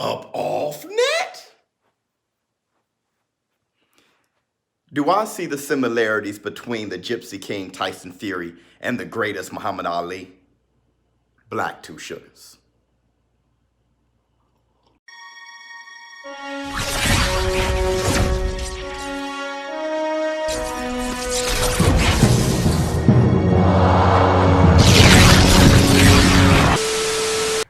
Up off net? Do I see the similarities between the Gypsy King Tyson Fury and the greatest Muhammad Ali? Black two sugars.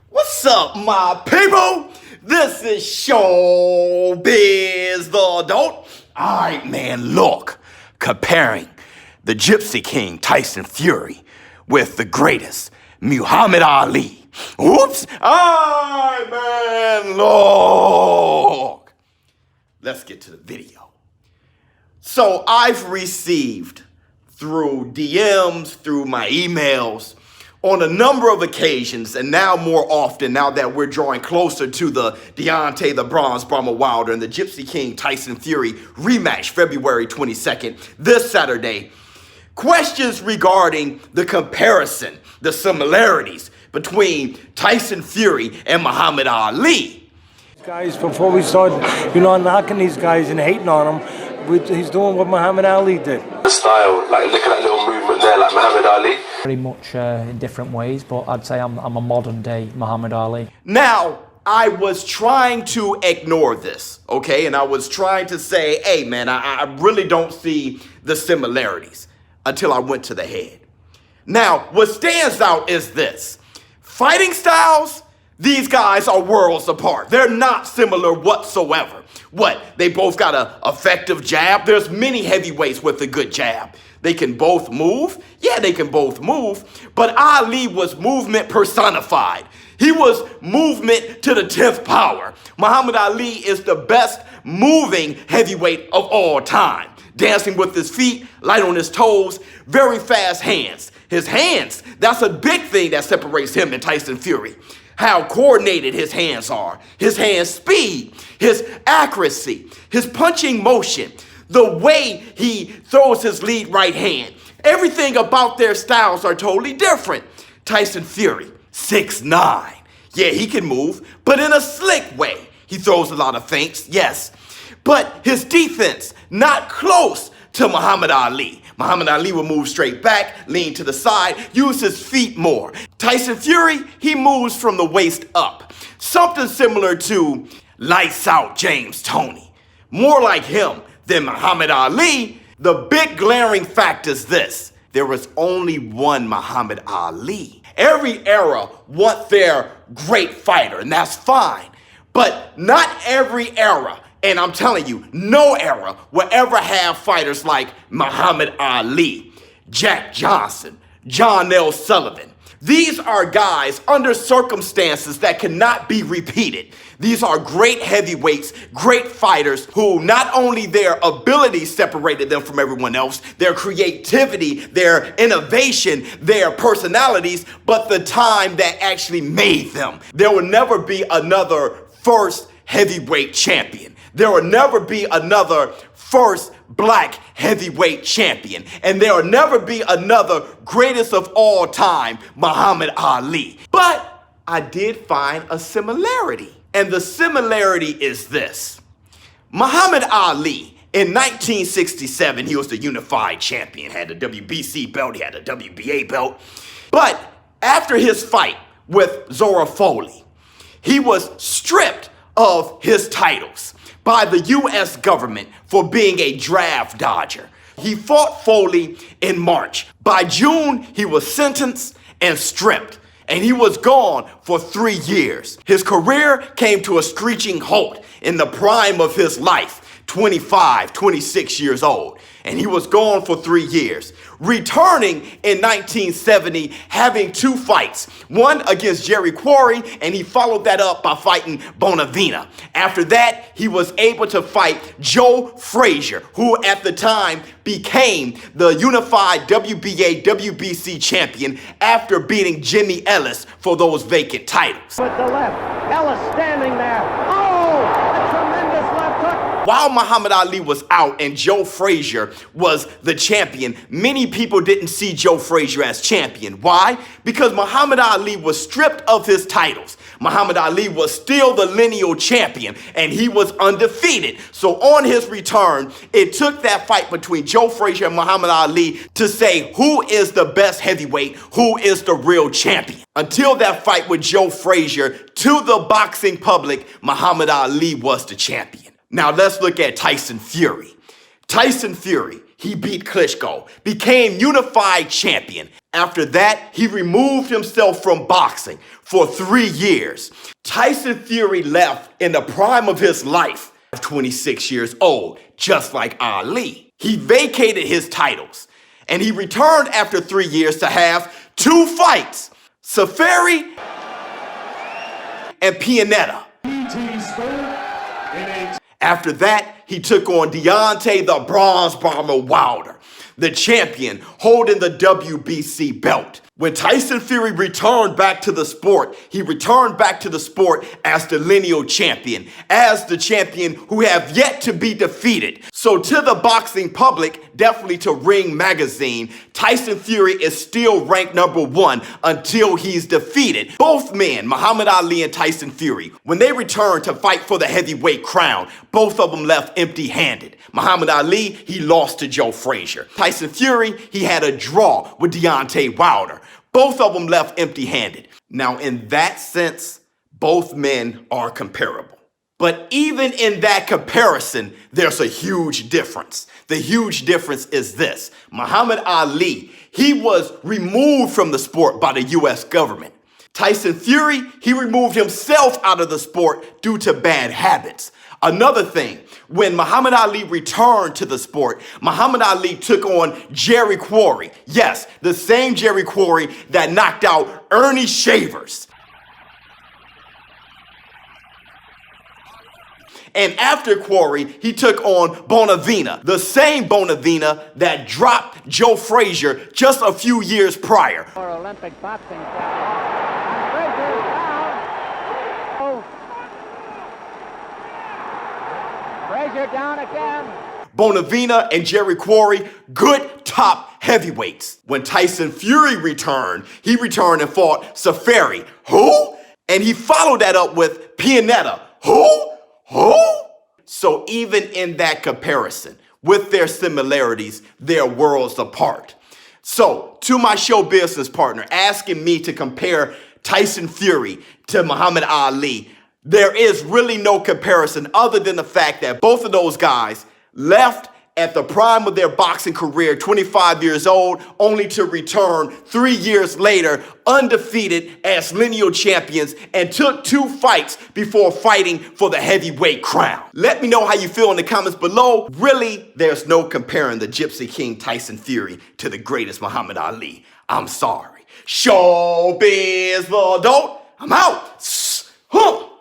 What's up, my people? This is ShowBizz the Adult. Alright, man, look. Comparing the Gypsy King Tyson Fury with the greatest Muhammad Ali. Oops! Alright, man, look. Let's get to the video. So I've received through DMs, through my emails, on a number of occasions, and now more often, now that we're drawing closer to the Deontay the Bronze Bomber Wilder and the Gypsy King Tyson Fury rematch, February 22nd, this Saturday, questions regarding the comparison, the similarities between Tyson Fury and Muhammad Ali. Guys, before we start, knocking these guys and hating on them, he's doing what Muhammad Ali did. The style, like look at that little movement there, like Muhammad Ali. Very much in different ways, but I'd say I'm a modern day Muhammad Ali. Now, I was trying to ignore this, okay? And I was trying to say, hey man, I really don't see the similarities until I went to the head. Now, what stands out is this. Fighting styles, these guys are worlds apart. They're not similar whatsoever. What? They both got an effective jab. There's many heavyweights with a good jab. They can both move. Yeah, they can both move. But Ali was movement personified. He was movement to the 10th power. Muhammad Ali is the best moving heavyweight of all time. Dancing with his feet, light on his toes, very fast hands. His hands, that's a big thing that separates him and Tyson Fury. How coordinated his hands are, his hand speed, his accuracy, his punching motion, the way he throws his lead right hand. Everything about their styles are totally different. Tyson Fury, 6'9". Yeah, he can move, but in a slick way. He throws a lot of feints, yes. But his defense, not close to Muhammad Ali. Muhammad Ali will move straight back, lean to the side, use his feet more. Tyson Fury, he moves from the waist up. Something similar to Lights Out James Toney. More like him than Muhammad Ali. The big glaring fact is this. There was only one Muhammad Ali. Every era want their great fighter, and that's fine. But not every era, and I'm telling you, no era will ever have fighters like Muhammad Ali, Jack Johnson, John L. Sullivan. These are guys under circumstances that cannot be repeated. These are great heavyweights, great fighters who not only their ability separated them from everyone else, their creativity, their innovation, their personalities, but the time that actually made them. There will never be another first heavyweight champion. There will never be another first black heavyweight champion. And there will never be another greatest of all time, Muhammad Ali. But I did find a similarity. And the similarity is this. Muhammad Ali, in 1967, he was the unified champion, had the WBC belt, he had the WBA belt. But after his fight with Zora Foley, he was stripped of his titles by the U.S. government for being a draft dodger. He fought Foley in March. By June, he was sentenced and stripped, and he was gone for 3 years. His career came to a screeching halt in the prime of his life, 25, 26 years old. And he was gone for 3 years. Returning in 1970, having 2 fights. One against Jerry Quarry, and he followed that up by fighting Bonavena. After that, he was able to fight Joe Frazier, who at the time became the unified WBA, WBC champion after beating Jimmy Ellis for those vacant titles. With the left, Ellis standing there. Oh, a tremendous left hook. While Muhammad Ali was out and Joe Frazier was the champion, many people didn't see Joe Frazier as champion. Why? Because Muhammad Ali was stripped of his titles Muhammad Ali was still the lineal champion and he was undefeated. So on his return, it took that fight between Joe Frazier and Muhammad Ali to say who is the best heavyweight, who is the real champion. Until that fight with Joe Frazier, to the boxing public, Muhammad Ali was the champion. Now let's look at Tyson Fury. Tyson Fury, he beat Klitschko, became unified champion. After that, he removed himself from boxing for 3 years. Tyson Fury left in the prime of his life, 26 years old, just like Ali. He vacated his titles, and he returned after 3 years to have 2 fights, Safari and Pianetta. After that, he took on Deontay the Bronze Bomber Wilder, the champion holding the WBC belt. When Tyson Fury returned back to the sport, he returned back to the sport as the lineal champion, as the champion who have yet to be defeated. So to the boxing public, definitely to Ring Magazine, Tyson Fury is still ranked #1 until he's defeated. Both men, Muhammad Ali and Tyson Fury, when they returned to fight for the heavyweight crown, both of them left empty-handed. Muhammad Ali, he lost to Joe Frazier. Tyson Fury, he had a draw with Deontay Wilder. Both of them left empty-handed. Now, in that sense, both men are comparable. But even in that comparison, there's a huge difference. The huge difference is this. Muhammad Ali, he was removed from the sport by the U.S. government. Tyson Fury, he removed himself out of the sport due to bad habits. Another thing, when Muhammad Ali returned to the sport, Muhammad Ali took on Jerry Quarry. Yes, the same Jerry Quarry that knocked out Ernie Shavers. And after Quarry, he took on Bonavena, the same Bonavena that dropped Joe Frazier just a few years prior. For Olympic boxing champion. Frazier's down. Oh. Frazier down again. Bonavena and Jerry Quarry, good top heavyweights. When Tyson Fury returned, he returned and fought Safari. Who? And he followed that up with Pianetta. Who? So even in that comparison, with their similarities, they're worlds apart. So to my show business partner asking me to compare Tyson Fury to Muhammad Ali, there is really no comparison other than the fact that both of those guys left at the prime of their boxing career, 25 years old, only to return 3 years later, undefeated as lineal champions, and took 2 fights before fighting for the heavyweight crown. Let me know how you feel in the comments below. Really, there's no comparing the Gypsy King Tyson Fury to the greatest Muhammad Ali. I'm sorry. ShowBizz, the adult. I'm out.